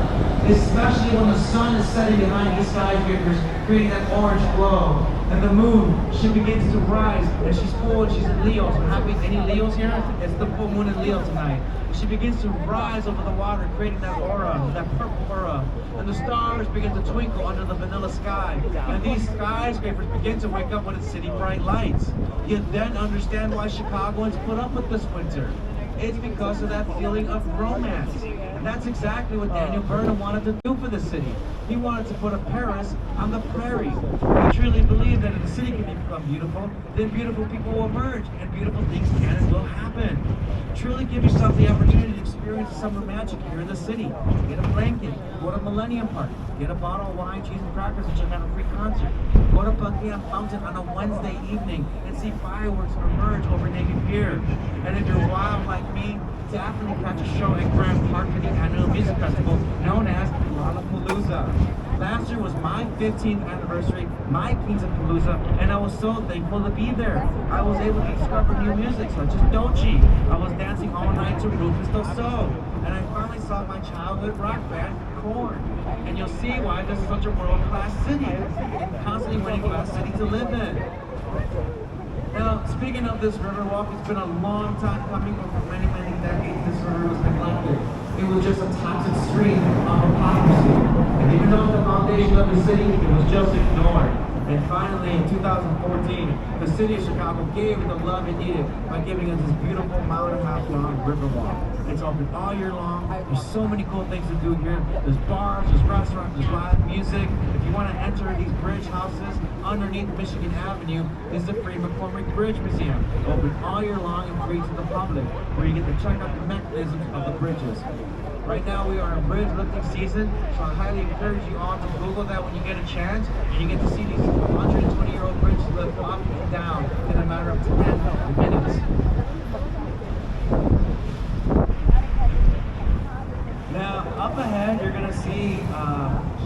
Especially when the sun is setting behind these skyscrapers, creating that orange glow. And the moon, she begins to rise, and she's full, and she's in Leo. So happy, any Leos here? It's the full moon in Leo tonight. She begins to rise over the water, creating that aura, that purple aura. And the stars begin to twinkle under the vanilla sky. And these skyscrapers begin to wake up with its city bright lights. You then understand why Chicagoans put up with this winter. It's because of that feeling of romance. And that's exactly what Daniel Burnham wanted to do for the city. He wanted to put a Paris on the prairie. He truly believed that if the city can become beautiful, then beautiful people will emerge, and beautiful things can and will happen. Truly give yourself the opportunity to experience summer magic here in the city. Get a blanket, go to Millennium Park, get a bottle of wine, cheese, and crackers, and check out a free concert. Go to Buckingham Fountain on a Wednesday evening and see fireworks emerge over Naked Pier. And if you're wild like me, definitely catch a show at Grand Park for the annual music festival known as Lollapalooza. Last year was my 15th anniversary my Kings of Palooza, and I was so thankful to be there. I was able to discover new music such as Dochi. I was dancing all night to Rufus Del Sol, and I finally saw my childhood rock band, Korn. And you'll see why this is such a world-class city, and constantly winning class city to live in. Now, speaking of this Riverwalk, it's been a long time coming, but for many, many decades, this river was neglected. It was just a toxic stream of hypocrisy. And even though the foundation of the city, it was just ignored. And finally, in 2014, the city of Chicago gave it the love it needed by giving us this beautiful mile-and-a-half-long Riverwalk. It's open all year long. There's so many cool things to do here. There's bars, there's restaurants, there's live music. If you want to enter these bridge houses underneath Michigan Avenue, this is the Free McCormick Bridge Museum. Open all year long and free to the public, where you get to check out the mechanisms of the bridges. Right now we are in bridge lifting season, so I highly encourage you all to Google that when you get a chance, and you get to see these 120-year-old bridges lift up and down in a matter of 10 minutes. Now, up ahead, you're going to see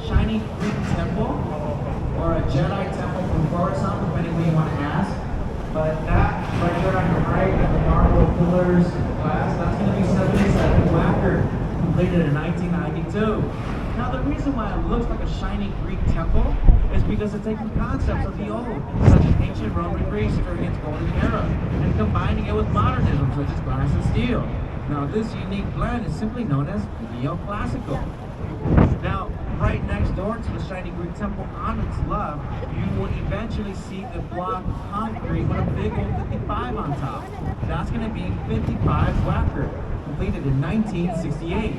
Shiny Greek Temple, or a Jedi Temple from Coruscant, depending who you want to ask. But that, right there on your right, at the marble pillars and glass, that's going to be 77 Wacker, completed in 1992. Now, the reason why it looks like a shiny Greek temple is because it's taking concepts of the old, such as ancient Roman Greece during its golden era, and combining it with modernism, such as glass and steel. Now, this unique blend is simply known as neoclassical. Now, right next door to the shiny Greek temple on its left, you will eventually see a block of concrete with a big old 55 on top. That's going to be 55 Wacker, completed in 1968.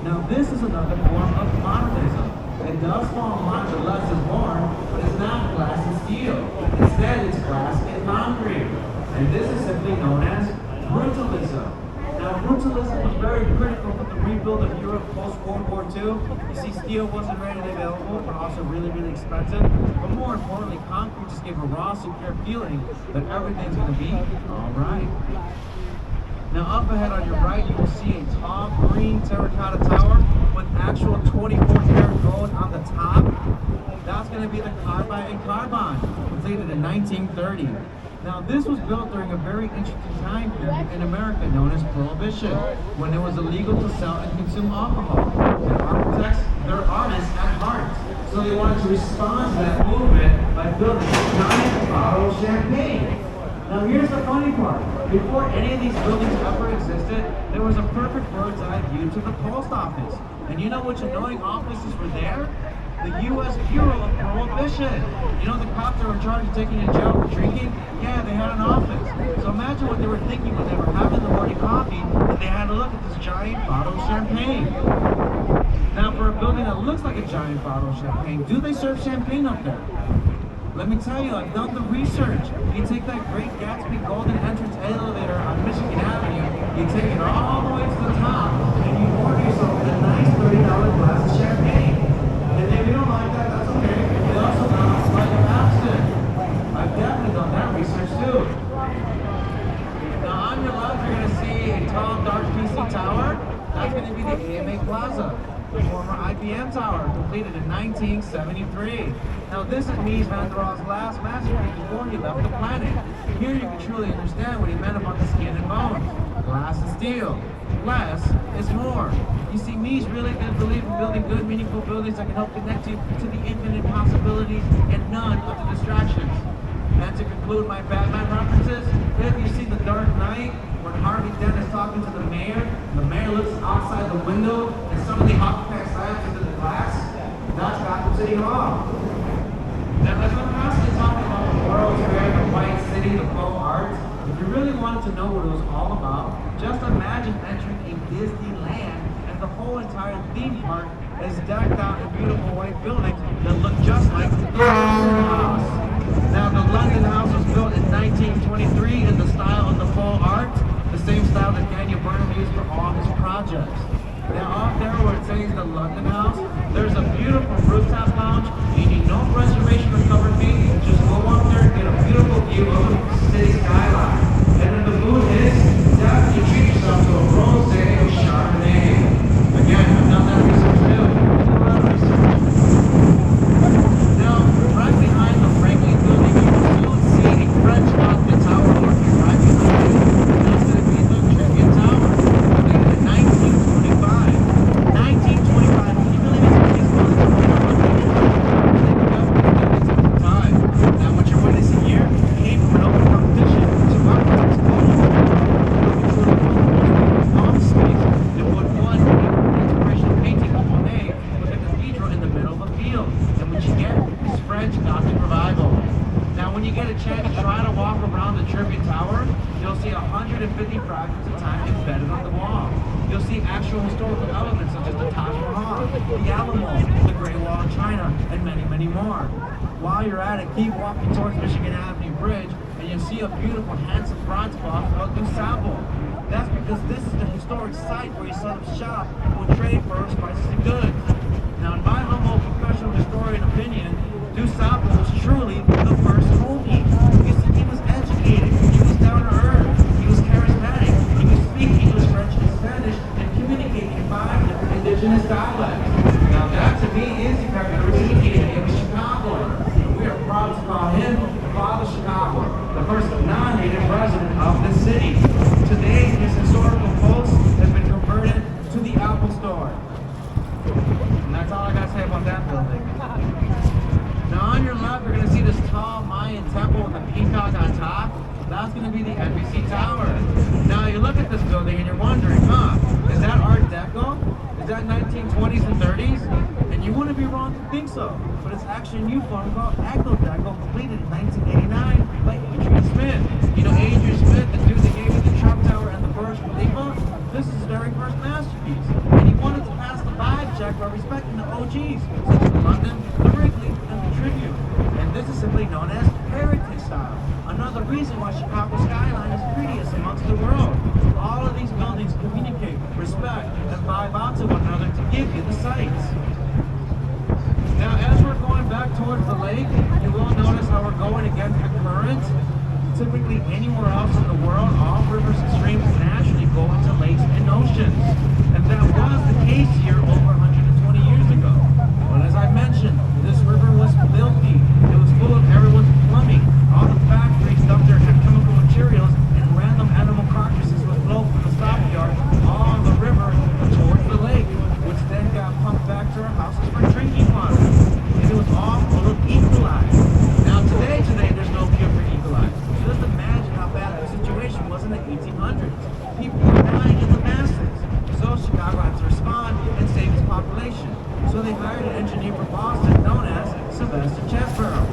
Now, this is another form of modernism. It does fall in line with less is born, but it's not glass and steel. Instead, it's glass and concrete. And this is simply known as brutalism. Now, brutalism was very critical for the rebuild of Europe post-World War II. You see, steel wasn't readily available, but also really, really expensive. But more importantly, concrete just gave a raw, secure feeling that everything's going to be all right. Now, up ahead on your right, you will see a tall green terracotta tower with actual 24-karat gold on the top. That's going to be the Carbide and Carbon, completed in 1930. Now, this was built during a very interesting time period in America known as Prohibition, when it was illegal to sell and consume alcohol. And architects, they're artists at heart, so they wanted to respond to that movement by building a giant bottle of champagne. Now, here's the funny part. Before any of these buildings ever existed, there was a perfect bird's eye view to the post office. And you know which annoying offices were there? The U.S. Bureau of Prohibition. You know the cops that were in charge of taking you to jail for drinking? Yeah, they had an office. So imagine what they were thinking when they were having the morning coffee and they had to look at this giant bottle of champagne. Now, for a building that looks like a giant bottle of champagne, do they serve champagne up there? Let me tell you, I've done the research. You take that Great Gatsby golden entrance elevator on Michigan Avenue, you take it all the way to the top, and you order yourself a nice $30 glass of champagne. And if you don't like that, that's okay. They also got like an absinthe. I've definitely done that research too. Now on your left, you're going to see a tall, dark PC tower. That's going to be the AMA Plaza, the former IBM tower, completed in 1973. Now this is Mies van der Rohe's last masterpiece before he left the planet. Here you can truly understand what he meant about the skin and bones, glass and steel. Less is more. You see, Mies really did believe in building good, meaningful buildings that can help connect you to the infinite possibilities and none of the distractions. And to conclude my Batman references, if you see The Dark Knight, when Harvey Dent is talking to the mayor looks outside the window and somebody hockey slams into the glass, that's Gotham City Hall. Now, as I'm constantly talking about the World's Fair, the White City, the faux art, if you really wanted to know what it was all about, just imagine entering a Disneyland and the whole entire theme park is decked out in beautiful white buildings that look just like the London House. Now, the London House was built in 1923 in the style of the faux art, the same style that Daniel Burnham used for all his projects. Now, up there where it says the London House, there's a beautiful rooftop lounge. You need no reservation or cover fee. Just go up there and get a beautiful view of the city skyline. And then the food is definitely treat yourself to a rosé or Chardonnay. Again, I've done that research too. Now, right behind the elements such as the Taj Mahal, the Alamo, the Great Wall of China, and many, many more. While you're at it, keep walking towards Michigan Avenue Bridge, and you'll see a beautiful, handsome bronze clock called DuSable. That's because this is the historic site where you set up shop and would trade for spices and goods. Now, in my humble professional historian opinion, DuSable was truly the first homie. You see, he was educated, he was down to earth, he was charismatic, he could speak English, French, and Spanish, and communicate in 5 different indigenous dialects. Now, that to me is the characteristic DNA of a Chicagoan. We are proud to call him Father Chicago, the first non-native resident of the city. Today, his historical post has been converted to the Apple Store. And that's all I got to say about that building. Now on your left, you're going to see this tall Mayan temple with a peacock on top. That's going to be the NBC Tower. Now you look at this building and you're wondering, is that Art Deco? Is that 1920s and 30s? And you wouldn't be wrong to think so. But it's actually a new form called Echo Deco, completed in 1989 by Adrian Smith. You know Adrian Smith, the dude that gave you the Trump Tower and the Burj Khalifa? This is his very first masterpiece. And he wanted to pass the vibe check by respecting the OGs, such as the London, the Wrigley, and the Tribune. And this is simply known as heritage style. Another reason why Chicago's skyline is prettiest amongst the world. All of these buildings communicate, respect, and vibe out to one another to give you the sights. Now, as we're going back towards the lake, you will notice how we're going against the current. Typically, anywhere else in the world, all rivers and streams naturally go into lakes and oceans. And that was the case here over 120 years ago. But as I mentioned, this river was filthy. It was full of everyone's plumbing. All the factories dumped their chemical materials, and random animal carcasses would float from the stockyard on the river towards the lake, which then got pumped back to our houses for drinking water. And it was all full of E. coli. Now today, there's no cure for E. coli. Just imagine how bad the situation was in the 1800s. People were dying in the masses. So Chicago had to respond and save its population. So they hired an engineer from Boston known as Sylvester Chesborough.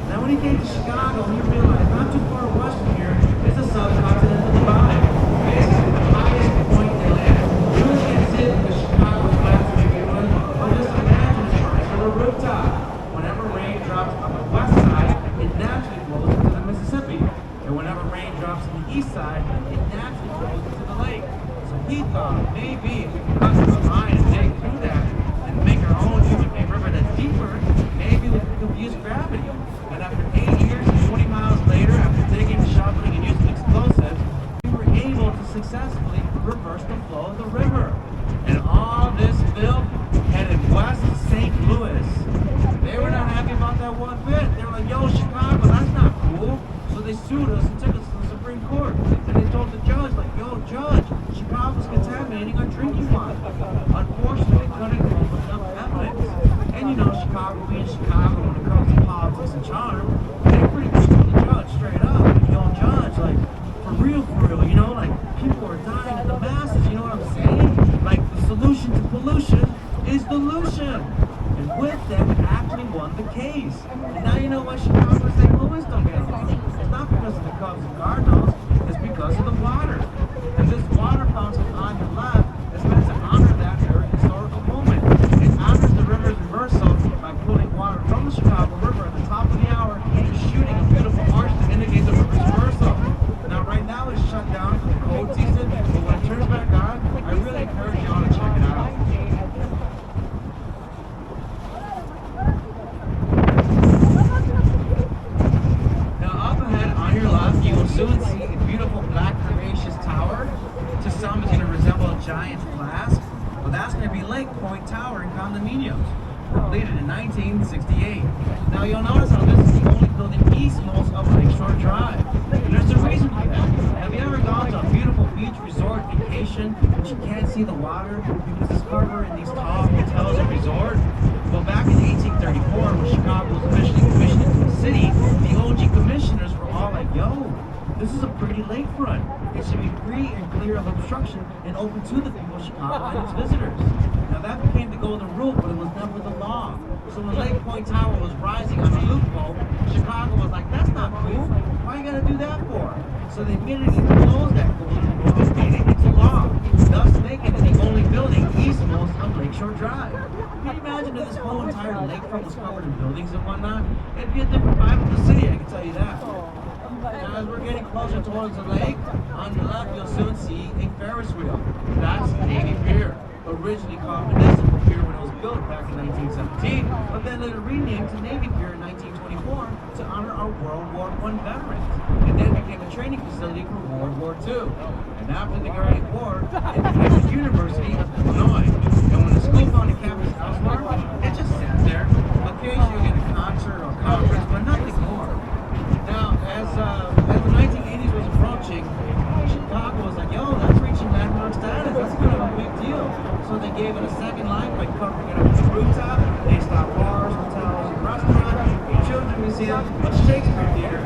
Now when he came to Chicago, he realized not too far west from here is the subcontinental divide. Basically the highest point in land. You really can't see it because Chicago's flat to begin with, but just imagine it's right on the rooftop. Whenever rain drops on the west side, it naturally flows into the Mississippi. And whenever rain drops on the east side, it naturally flows into the lake. So he thought maybe if we could cut through the line and dig through that and make our own human-made river that's deeper, maybe we could use gravity. And after 8 years and 20 miles later, after digging, shoveling, and using explosives, we were able to successfully reverse the flow of the river. And all this filth headed west to St. Louis. They were not happy about that one bit. They were like, yo, Chicago, that's not cool. So they sued us and took us to the Supreme Court. And they told the judge, like, yo, judge, Chicago's contaminating our drinking water. Unfortunately, they couldn't come up with enough evidence. And you know, Chicago being Chicago when it comes to politics and charm, they pretty much told the judge straight up, like, yo, judge, like, for real, you know, like, people are dying in the masses, you know what I'm saying? Like, the solution to pollution is dilution. And with them, it actually won the case. And now you know why Chicago and St. Louis don't get along. It's not because of the Cubs and Cardinals, it's because of the water. And this water fountain on your left is meant to honor that very historical moment. It honors the river's reversal by pulling water from the Chicago River at the top of the hour and shooting a beautiful arch to indicate the river's reversal. Now right now it's shut down for the cold season, but when it turns back on, I really encourage you all to check it out. Soon see a beautiful black curvaceous tower. To some, it's going to resemble a giant flask. Well, that's going to be Lake Point Tower in condominiums, completed in 1968. Now, you'll notice how this is the only building eastmost of Lakeshore Drive. And there's a reason for that. Have you ever gone to a beautiful beach resort vacation, but you can't see the water because it's covered in these tall hotels and resorts? Well, back in 1834, when Chicago was officially commissioned into a city, the OG commissioners were all like, yo, this is a pretty lakefront. It should be free and clear of obstruction and open to the people of Chicago and its visitors. Now that became the golden rule, but it was never the law. So when Lake Point Tower was rising on the loophole, Chicago was like, that's not cool. Why you gotta do that for? So they immediately closed that golden rule and made it into law, thus making it the only building eastmost of Lakeshore Drive. Can you imagine if this whole entire lakefront was covered in buildings and whatnot? It'd be a different vibe of the city, I can tell you that. Now, as we're getting closer towards the lake, on your left you'll soon see a Ferris wheel. That's Navy Pier, originally called Municipal Pier when it was built back in 1917, but then later renamed to Navy Pier in 1924 to honor our World War I veterans. It then became a training facility for World War II. And after the Great War, it became the University of Illinois. And when the school found a campus elsewhere, it just sat there. Occasionally you get a concert or conference, but nothing more. Now, as the 1980s was approaching, Chicago was like, yo, that's reaching landmark status. That's kind of a big deal. So they gave it a second life by covering it up with a rooftop. They stopped bars, hotels, and restaurants, a children's museum, a Shakespeare theater,